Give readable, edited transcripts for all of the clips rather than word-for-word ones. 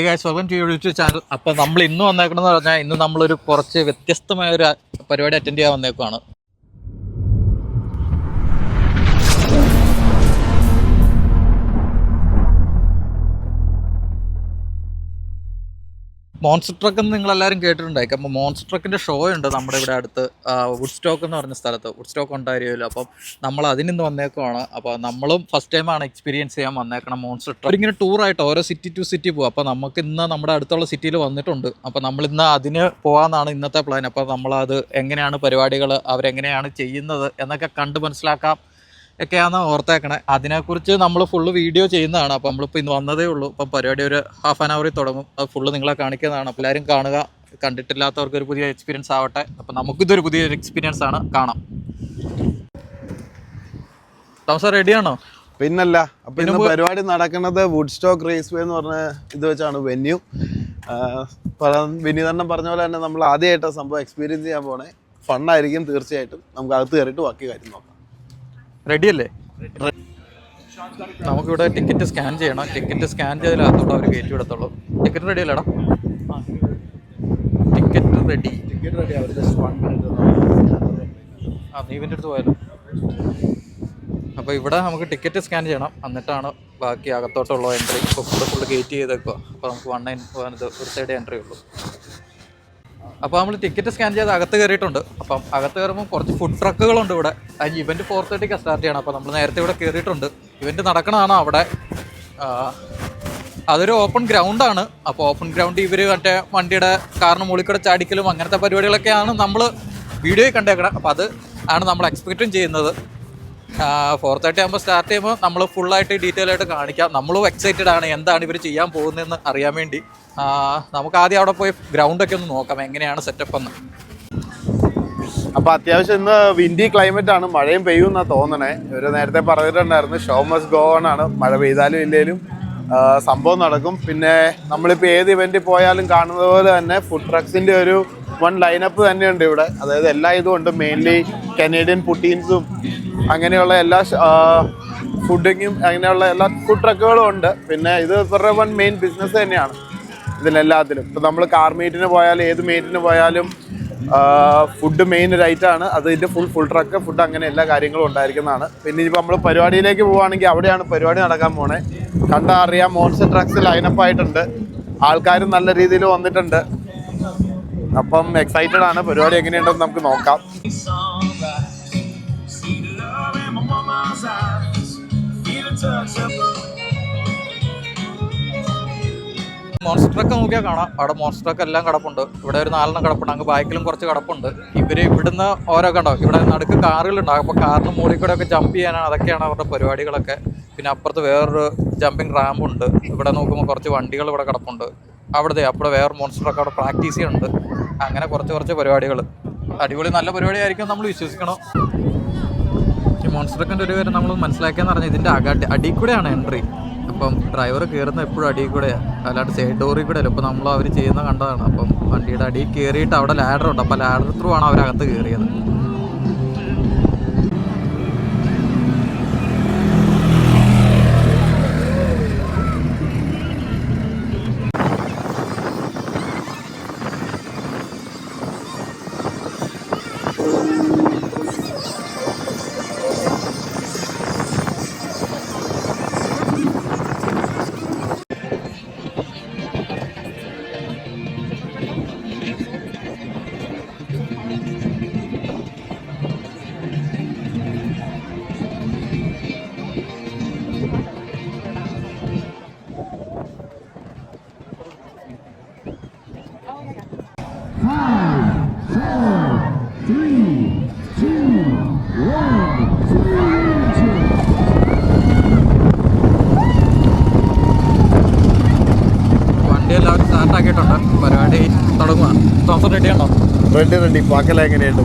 Welcome to YouTube channel. അപ്പോൾ നമ്മൾ ഇന്ന് വന്നേക്കണമെന്ന് പറഞ്ഞാൽ ഇന്ന് നമ്മളൊരു കുറച്ച് വ്യത്യസ്തമായ ഒരു പരിപാടി അറ്റൻഡ് ചെയ്യാൻ വന്നേക്കുവാണ്. മോൺസ്റ്റർ ട്രക്ക് എന്ന് നിങ്ങളെല്ലാവരും കേട്ടിട്ടുണ്ടായിരിക്കും. അപ്പോൾ മോൺസ്റ്റർ ട്രക്കിൻ്റെ ഷോ ഉണ്ട് നമ്മുടെ ഇവിടെ അടുത്ത് വുഡ് സ്റ്റോക്ക് എന്ന് പറഞ്ഞ സ്ഥലത്ത്. വുഡ് സ്റ്റോക്ക് ഉണ്ടായിരിക്കുമല്ലോ. അപ്പം നമ്മൾ അതിനിന്ന് വന്നേക്കുവാണ്. അപ്പോൾ നമ്മളും ഫസ്റ്റ് ടൈമാണ് എക്സ്പീരിയൻസ് ചെയ്യാൻ വന്നേക്കണം മോൺസ്റ്റർ ട്രക്ക്. ഇങ്ങനെ ടൂറായിട്ട് ഓരോ സിറ്റി ടു സിറ്റി പോകും. അപ്പോൾ നമുക്ക് ഇന്ന് നമ്മുടെ അടുത്തുള്ള സിറ്റിയിൽ വന്നിട്ടുണ്ട്. അപ്പോൾ നമ്മളിന്ന് അതിന് പോകാമെന്നാണ് ഇന്നത്തെ പ്ലാൻ. അപ്പോൾ നമ്മളത് എങ്ങനെയാണ് പരിപാടികൾ, അവരെങ്ങനെയാണ് ചെയ്യുന്നത് എന്നൊക്കെ കണ്ട് മനസ്സിലാക്കാം ഒക്കെയാണ് ഓർത്തേക്കണേ. അതിനെക്കുറിച്ച് നമ്മൾ ഫുള്ള് വീഡിയോ ചെയ്യുന്നതാണ്. അപ്പോൾ നമ്മളിപ്പോൾ ഇന്ന് വന്നതേ ഉള്ളൂ. അപ്പം പരിപാടി ഒരു ഹാഫ് ആൻ അവറിൽ തുടങ്ങും. അത് ഫുള്ള് നിങ്ങളെ കാണിക്കുന്നതാണ്. അപ്പോൾ എല്ലാവരും കാണുക. കണ്ടിട്ടില്ലാത്തവർക്കൊരു പുതിയ എക്സ്പീരിയൻസ് ആവട്ടെ. അപ്പോൾ നമുക്കിതൊരു പുതിയൊരു എക്സ്പീരിയൻസ് ആണ്. കാണാം. താമസം റെഡിയാണോ? പിന്നല്ല. അപ്പം ഇന്ന് പരിപാടി നടക്കുന്നത് വുഡ് സ്റ്റോക്ക് റേസ് വേ എന്ന് പറഞ്ഞ ഇത് വെച്ചാണ് വെന്യൂ. വിനീതണ്ണം പറഞ്ഞ പോലെ തന്നെ നമ്മൾ ആദ്യമായിട്ട് സംഭവം എക്സ്പീരിയൻസ് ചെയ്യാൻ പോണേ. ഫണ്ണായിരിക്കും തീർച്ചയായിട്ടും. നമുക്ക് അകത്ത് കയറിയിട്ട് ബാക്കി കാര്യം നോക്കാം. റെഡിയല്ലേ? നമുക്കിവിടെ ടിക്കറ്റ് സ്കാൻ ചെയ്യണം. ടിക്കറ്റ് സ്കാൻ ചെയ്തതിനകത്തോട്ട് അവർ കയറ്റി വിടത്തുള്ളൂ. ടിക്കറ്റ് റെഡി അല്ലേടാ? Ticket ready. നീ ഇവൻ്റെ അടുത്ത് പോയാലോ. അപ്പോൾ ഇവിടെ നമുക്ക് ടിക്കറ്റ് സ്കാൻ ചെയ്യണം. എന്നിട്ടാണ് ബാക്കി അകത്തോട്ടുള്ള എൻട്രി. ഇപ്പോൾ ഫുള്ള് ഗേറ്റ് ചെയ്തേക്കുക. അപ്പോൾ നമുക്ക് ഒരു സൈഡ് എൻട്രി ഉള്ളൂ. അപ്പോൾ നമ്മൾ ടിക്കറ്റ് സ്കാൻ ചെയ്ത് അകത്ത് കയറിയിട്ടുണ്ട്. അപ്പം അകത്ത് കയറുമ്പോൾ കുറച്ച് ഫുഡ് ട്രക്കുകളുണ്ട് ഇവിടെ. അതിന് ഇവൻറ്റ് 4:30 സ്റ്റാർട്ട് ചെയ്യണം. അപ്പോൾ നമ്മൾ നേരത്തെ ഇവിടെ കയറിയിട്ടുണ്ട്. ഇവൻറ്റ് നടക്കണതാണ് അവിടെ. അതൊരു ഓപ്പൺ ഗ്രൗണ്ടാണ്. അപ്പോൾ ഓപ്പൺ ഗ്രൗണ്ട് ഇവർ മറ്റേ വണ്ടിയുടെ കാറിന് മുകളിൽ കൂടെ ചാടിക്കലും അങ്ങനത്തെ പരിപാടികളൊക്കെയാണ് നമ്മൾ വീഡിയോയിൽ കണ്ടേക്കണം. അപ്പോൾ അത് ആണ് നമ്മൾ എക്സ്പെക്റ്റും ചെയ്യുന്നത്. 4:30 ആകുമ്പോൾ സ്റ്റാർട്ട് ചെയ്യുമ്പോൾ നമ്മൾ ഫുള്ളായിട്ട് ഡീറ്റെയിൽ ആയിട്ട് കാണിക്കാം. നമ്മളും എക്സൈറ്റഡ് ആണ് എന്താണ് ഇവർ ചെയ്യാൻ പോകുന്നതെന്ന് അറിയാൻ വേണ്ടി. നമുക്ക് ആദ്യം അവിടെ പോയി ഗ്രൗണ്ടൊക്കെ ഒന്ന് നോക്കാം എങ്ങനെയാണ് സെറ്റപ്പ് എന്ന്. അപ്പോൾ അത്യാവശ്യം ഇന്ന് വിൻഡി ക്ലൈമറ്റ് ആണ്. മഴയും പെയ്യുമെന്നാണ് തോന്നണേ. ഇവർ നേരത്തെ പറഞ്ഞിട്ടുണ്ടായിരുന്നു ഷോ മസ്റ്റ് ഗോ ഓൺ ആണ്. മഴ പെയ്താലും ഇല്ലേലും സംഭവം നടക്കും. പിന്നെ നമ്മളിപ്പോൾ ഏത് ഇവൻറ്റിൽ പോയാലും കാണുന്നത് പോലെ തന്നെ ഫുഡ് ട്രക്സിൻ്റെ ഒരു വൺ ലൈനപ്പ് തന്നെയുണ്ട് ഇവിടെ. അതായത് എല്ലാ ഇതും ഉണ്ട്. മെയിൻലി കനേഡിയൻ പുട്ടീൻസും അങ്ങനെയുള്ള എല്ലാ ഫുഡിങ്ങും അങ്ങനെയുള്ള എല്ലാ ഫുഡ് ട്രക്കുകളും ഉണ്ട്. പിന്നെ ഇത് ഇവരുടെ വൺ മെയിൻ ബിസിനസ് തന്നെയാണ് ഇതിലെല്ലാത്തിലും. ഇപ്പോൾ നമ്മൾ കാർ മീറ്റിന് പോയാലും ഏത് മീറ്റിന് പോയാലും ഫുഡ് മെയിൻ ഒരു ഐറ്റമാണ്. അതിൻ്റെ ഫുൾ ട്രക്ക് ഫുഡ് അങ്ങനെ എല്ലാ കാര്യങ്ങളും ഉണ്ടായിരിക്കുന്നതാണ്. പിന്നെ ഇപ്പോൾ നമ്മൾ പരിപാടിയിലേക്ക് പോവുകയാണെങ്കിൽ അവിടെയാണ് പരിപാടി നടക്കാൻ പോണേ. കണ്ടാൽ അറിയാം മോൺസ്റ്റർ ട്രക്സ് ലൈനപ്പ് ആയിട്ടുണ്ട്. ആൾക്കാരും നല്ല രീതിയിൽ വന്നിട്ടുണ്ട്. അപ്പം എക്സൈറ്റഡ് ആണ്. പരിപാടി എങ്ങനെയുണ്ടെന്ന് നമുക്ക് നോക്കാം. മോൺസ്റ്റർ ട്രക്ക് നോക്കിയാൽ കാണാം. അവിടെ മോൺസ്റ്റർ ട്രക്ക് എല്ലാം കിടപ്പുണ്ട്. ഇവിടെ ഒരു 4 കിടപ്പുണ്ട്. അങ്ങ് ബാക്കിലും കുറച്ച് കിടപ്പുണ്ട്. ഇവർ ഇവിടുന്ന് ഓരോ കണ്ടാവും. ഇവിടെ നടുക്ക് കാറുകളുണ്ടാകും. അപ്പോൾ കാറിന് മുകളിൽ കൂടെ ഒക്കെ ജമ്പ് ചെയ്യാനാണ്. അതൊക്കെയാണ് അവരുടെ പരിപാടികളൊക്കെ. പിന്നെ അപ്പുറത്ത് വേറൊരു ജമ്പിങ് റാമ്പുണ്ട്. ഇവിടെ നോക്കുമ്പോൾ കുറച്ച് വണ്ടികൾ ഇവിടെ കിടപ്പുണ്ട്. അവിടെ വേറെ മോൺസ്റ്റർ ട്രക്ക് അവിടെ പ്രാക്ടീസ് ചെയ്യുന്നുണ്ട്. അങ്ങനെ കുറച്ച് പരിപാടികൾ. അടിപൊളി നല്ല പരിപാടിയായിരിക്കും നമ്മൾ വിശ്വസിക്കണം. ഈ മോൺസ്റ്റർ ട്രക്കിൻ്റെ ഒരു കാര്യം നമ്മൾ മനസ്സിലാക്കിയെന്ന് പറഞ്ഞാൽ ഇതിൻ്റെ അടിയിൽ കൂടെയാണ് എൻട്രി. അപ്പം ഡ്രൈവർ കയറുന്ന എപ്പോഴും അടിയിൽ കൂടെയാണ്, അല്ലാണ്ട് സൈഡ് ഡോറിൽ കൂടെ അല്ല. ഇപ്പോൾ നമ്മൾ അവർ ചെയ്യുന്ന കണ്ടതാണ്. അപ്പം വണ്ടിയുടെ അടിയിൽ കയറിയിട്ട് അവിടെ ലാഡറുണ്ട്. അപ്പോൾ ലാഡർ ത്രൂ ആണ് അവരകത്ത് കയറിയത്. വണ്ടി എല്ലാവരും സ്റ്റാർട്ടാക്കിയിട്ടുണ്ട്. പരിപാടി തുടങ്ങുക. തോമസ് റെഡിയാണോ? റെഡി. പാക്കല എങ്ങനെയുണ്ട്?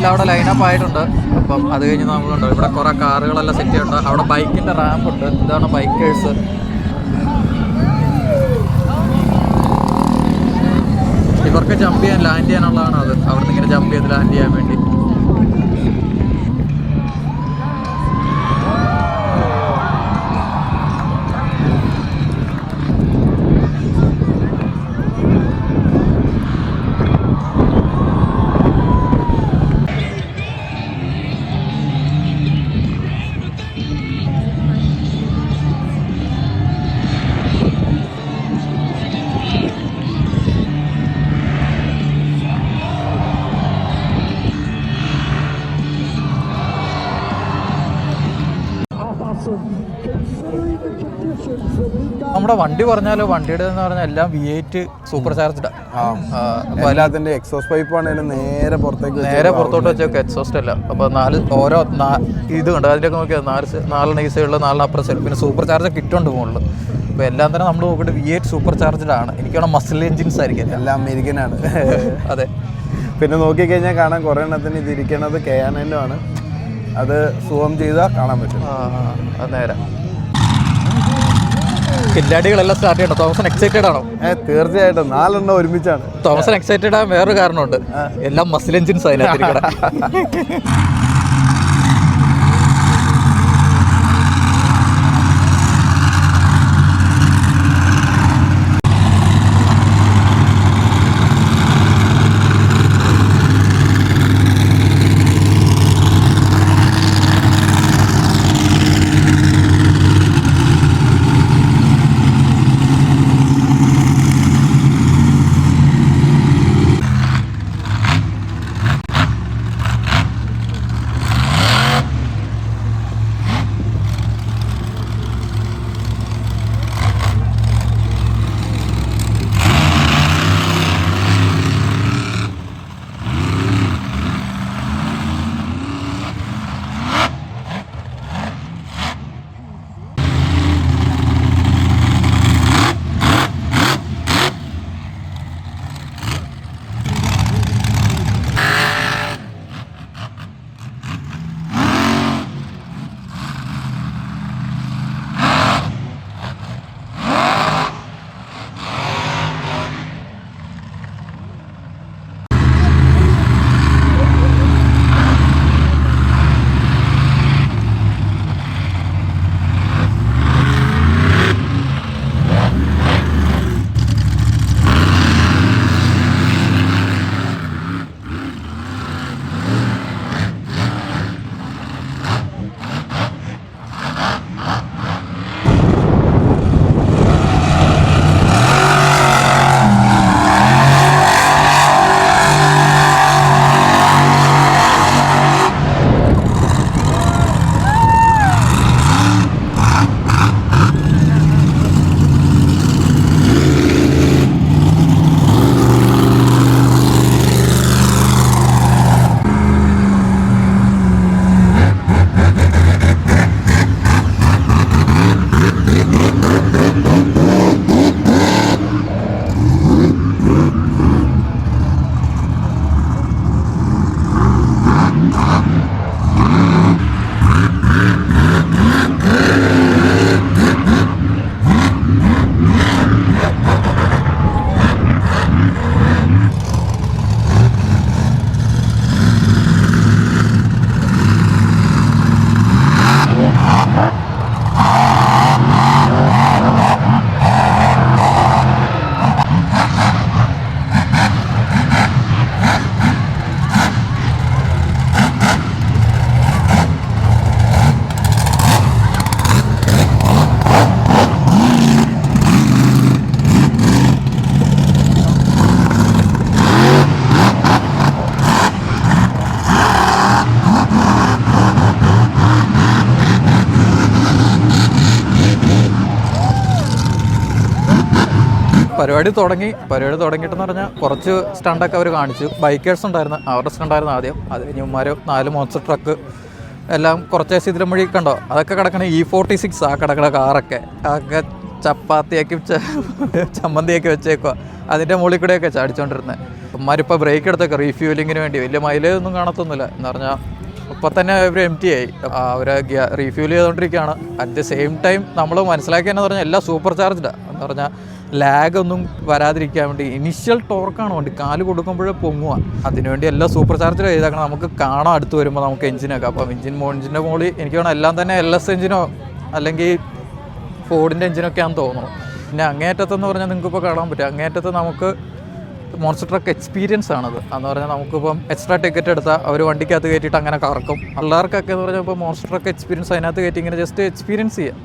എല്ലാം അവിടെ ലൈനപ്പ് ആയിട്ടുണ്ട്. അപ്പം അത് കഴിഞ്ഞ് നമ്മളുണ്ട് ഇവിടെ കുറേ കാറുകളെല്ലാം സെറ്റ് ചെയ്യുന്നുണ്ട്. അവിടെ ബൈക്കിൻ്റെ റാമ്പ് ഉണ്ട്. ഇതാണ് ബൈക്കേഴ്സ്. ഇവർക്ക് ജമ്പ് ചെയ്യാൻ ലാൻഡ് ചെയ്യാനുള്ളതാണ് അത്. അവിടെ നിന്ന് ഇങ്ങനെ ജമ്പ് ചെയ്ത് ലാൻഡ് ചെയ്യാൻ വേണ്ടി. നമ്മുടെ വണ്ടി പറഞ്ഞാലോ, വണ്ടിയുടെ എന്ന് പറഞ്ഞാൽ എല്ലാം V8 സൂപ്പർ ചാർജ്ഡാണ്. അപ്പോൾ എല്ലാത്തിൻ്റെ എക്സോസ്റ്റ് പൈപ്പ് ആണെങ്കിലും നേരെ പുറത്തോട്ട് വെച്ചേക്കും, എക്സോസ്റ്റ് അല്ല. അപ്പോൾ ഓരോ ഇത് കണ്ട് അതിലേക്ക് നോക്കിയാൽ 4 ഈ സൈഡിൽ 4 അപ്പുറം സൈഡ്, പിന്നെ സൂപ്പർ ചാർജ് കിറ്റുണ്ട് മുകളിൽ. അപ്പോൾ എല്ലാം തന്നെ നമ്മൾ നോക്കിയിട്ട് V8 സൂപ്പർ ചാർജ്ഡാണ്. എനിക്കാണ് മസിൽ എഞ്ചിൻസ് ആയിരിക്കും, എല്ലാം അമേരിക്കനാണ്. അതെ. പിന്നെ നോക്കിക്കഴിഞ്ഞാൽ കാണാൻ കുറേ എണ്ണത്തിന് ഇതിരിക്കണത് K9 ആണ്. അത് സൂം ചെയ്താൽ കാണാൻ പറ്റും. അത് നേരെ കില്ലാടികളെല്ലാം സ്റ്റാർട്ട് ചെയ്യണം. തോമസൺ എക്സൈറ്റഡ് ആണോ? തീർച്ചയായിട്ടും 4 എണ്ണം ഒരുമിച്ചാണ്. തോമസൺ എക്സൈറ്റഡ് ആകാൻ വേറൊരു കാരണമുണ്ട്, എല്ലാം മസിൽ എഞ്ചിൻസ് അതിനകത്തിരിക്കണം. പരിപാടി തുടങ്ങിയിട്ടെന്ന് പറഞ്ഞാൽ കുറച്ച് സ്റ്റണ്ടൊക്കെ അവർ കാണിച്ചു. ബൈക്കേഴ്സ് ഉണ്ടായിരുന്നു, അവരുടെ സ്റ്റണ്ടായിരുന്നു ആദ്യം. അത് കഴിഞ്ഞ് ഉമ്മാരോ 4 മോൺസ്റ്റർ ട്രക്ക് എല്ലാം കുറച്ച് ഇതിലും വഴി കണ്ടോ, അതൊക്കെ കിടക്കണ E46 ആ കിടക്കണ കാറൊക്കെ ചപ്പാത്തിയാക്കി ചമ്മന്തിയൊക്കെ വെച്ചേക്കുക. അതിൻ്റെ മുകളിൽ കൂടെയൊക്കെ ചാടിച്ചുകൊണ്ടിരുന്നത്. അവന്മാരിപ്പോൾ ബ്രേക്ക് എടുത്തൊക്കെ റീഫ്യൂലിങ്ങിന് വേണ്ടി വലിയ മൈലേജ് ഒന്നും കാണത്തൊന്നുമില്ല എന്ന് പറഞ്ഞാൽ ഇപ്പം തന്നെ അവർ എം ടി ആയി, അവർ റീഫ്യൂൽ ചെയ്തുകൊണ്ടിരിക്കുകയാണ്. അറ്റ് ദ സെയിം ടൈം നമ്മൾ മനസ്സിലാക്കിയെന്ന് പറഞ്ഞാൽ എല്ലാം സൂപ്പർ ചാർജ്ഡാണ് എന്ന് പറഞ്ഞാൽ ലാഗ് ഒന്നും വരാതിരിക്കാൻ വേണ്ടി ഇനിഷ്യൽ ടോർക്കാണ് വണ്ടി, കാല് കൊടുക്കുമ്പോഴേ പൊങ്ങുക. അതിനുവേണ്ടി എല്ലാം സൂപ്പർ ചാർജർ ചെയ്തേക്കണം. നമുക്ക് കാണാം അടുത്ത് വരുമ്പോൾ നമുക്ക് എഞ്ചിനൊക്കെ. അപ്പം എഞ്ചിൻ്റെ മുകളിൽ എനിക്ക് വേണം എല്ലാം തന്നെ LS എഞ്ചിനോ അല്ലെങ്കിൽ ഫോർഡിൻ്റെ എഞ്ചിനൊക്കെയാണെന്ന് തോന്നുന്നു. പിന്നെ അങ്ങേയറ്റത്തെന്ന് പറഞ്ഞാൽ നിങ്ങൾക്കിപ്പോൾ കാണാൻ പറ്റും, അങ്ങേയറ്റത്ത് നമുക്ക് മോൺസ്റ്റർ ട്രക്ക് എക്സ്പീരിയൻസ് ആണത്. എന്ന് പറഞ്ഞാൽ നമുക്കിപ്പം എക്സ്ട്രാ ടിക്കറ്റ് എടുത്താൽ അവർ വണ്ടിക്കകത്ത് കയറ്റിയിട്ട് അങ്ങനെ കറക്കും. എല്ലാവർക്കൊക്കെ എന്ന് പറഞ്ഞാൽ ഇപ്പോൾ മോൺസ്റ്റർ ട്രക്ക് എക്സ്പീരിയൻസ് അതിനകത്ത് കയറ്റി ഇങ്ങനെ ജസ്റ്റ് എക്സ്പീരിയൻസ് ചെയ്യാം.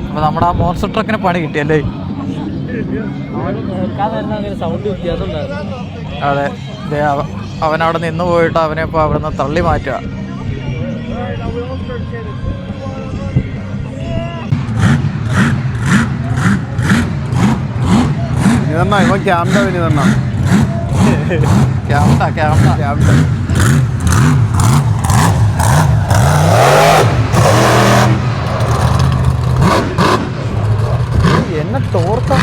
അപ്പോൾ നമ്മുടെ ആ മോൺസ്റ്റർ ട്രക്കിന് പണി കിട്ടിയല്ലേ? അതെ, അവനവിടെ നിന്ന് പോയിട്ട് അവനെ ഇപ്പോൾ അവിടെ നിന്ന് തള്ളി മാറ്റുക. ഇവൻ ക്യാമ്പാ എന്നെ തോർത്താ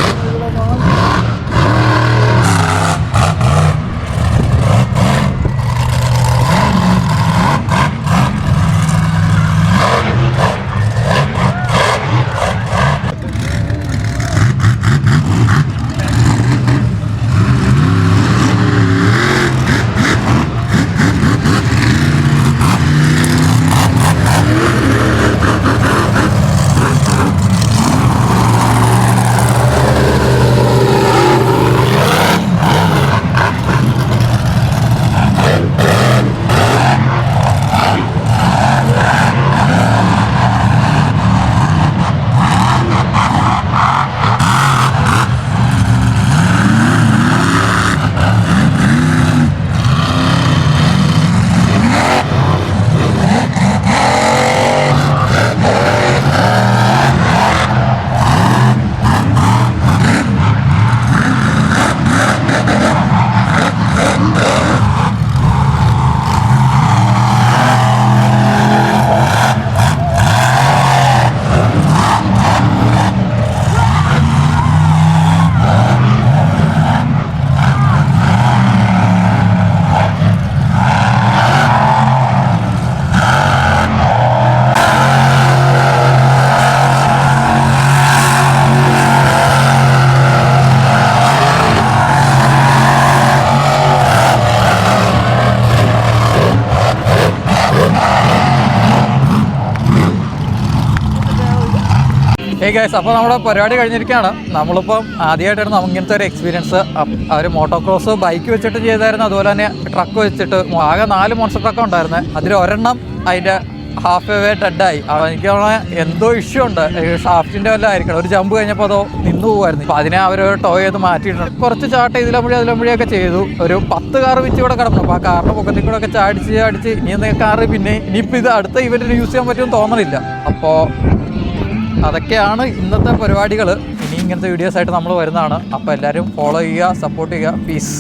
ഗൈസ്, അപ്പോൾ നമ്മുടെ പരിപാടി കഴിഞ്ഞിരിക്കുകയാണ്. നമ്മളിപ്പം ആദ്യമായിട്ടാണ് നമുക്ക് ഇങ്ങനത്തെ ഒരു എക്സ്പീരിയൻസ്. അവർ മോട്ടോക്രോസ് ബൈക്ക് വെച്ചിട്ട് ചെയ്തായിരുന്നു, അതുപോലെ തന്നെ ട്രക്ക് വെച്ചിട്ട്. ആകെ 4 മോൺസ്റ്റർ ട്രക്ക് ഉണ്ടായിരുന്നത്. അതിൽ ഒരെണ്ണം അതിൻ്റെ ഹാഫ് വേ ഡെഡായി. എനിക്ക് എന്തോ ഇഷ്യൂ ഉണ്ട്, ഷാഫ്റ്റിൻ്റെ വല്ല ആയിരിക്കണം. ഒരു ജമ്പ് കഴിഞ്ഞപ്പോൾ അതോ നിന്ന് പോകുമായിരുന്നു. അപ്പോൾ അതിനെ അവർ ടോ ചെയ്ത് മാറ്റിയിട്ടുണ്ട്. കുറച്ച് ചാട്ട ഇതിലമ്പുഴയൊക്കെ ചെയ്തു. ഒരു 10 കാറ് വെച്ച് ഇവിടെ കിടന്നു. അപ്പോൾ ആ കാറിൻ്റെ പൊക്കത്തിൽ കൂടെ ഒക്കെ ചാടിച്ച് ഇനി കാറ് പിന്നെ ഇനിയിപ്പോൾ ഇത് അടുത്ത ഇവൻറ്റിന് യൂസ് ചെയ്യാൻ പറ്റുമെന്ന് തോന്നണില്ല. അപ്പോൾ അതൊക്കെയാണ് ഇന്നത്തെ പരിപാടികൾ. ഇനി ഇങ്ങനത്തെ വീഡിയോസായിട്ട് നമ്മൾ വരുന്നതാണ്. അപ്പോൾ എല്ലാവരും ഫോളോ ചെയ്യുക, സപ്പോർട്ട് ചെയ്യുക. പീസ്.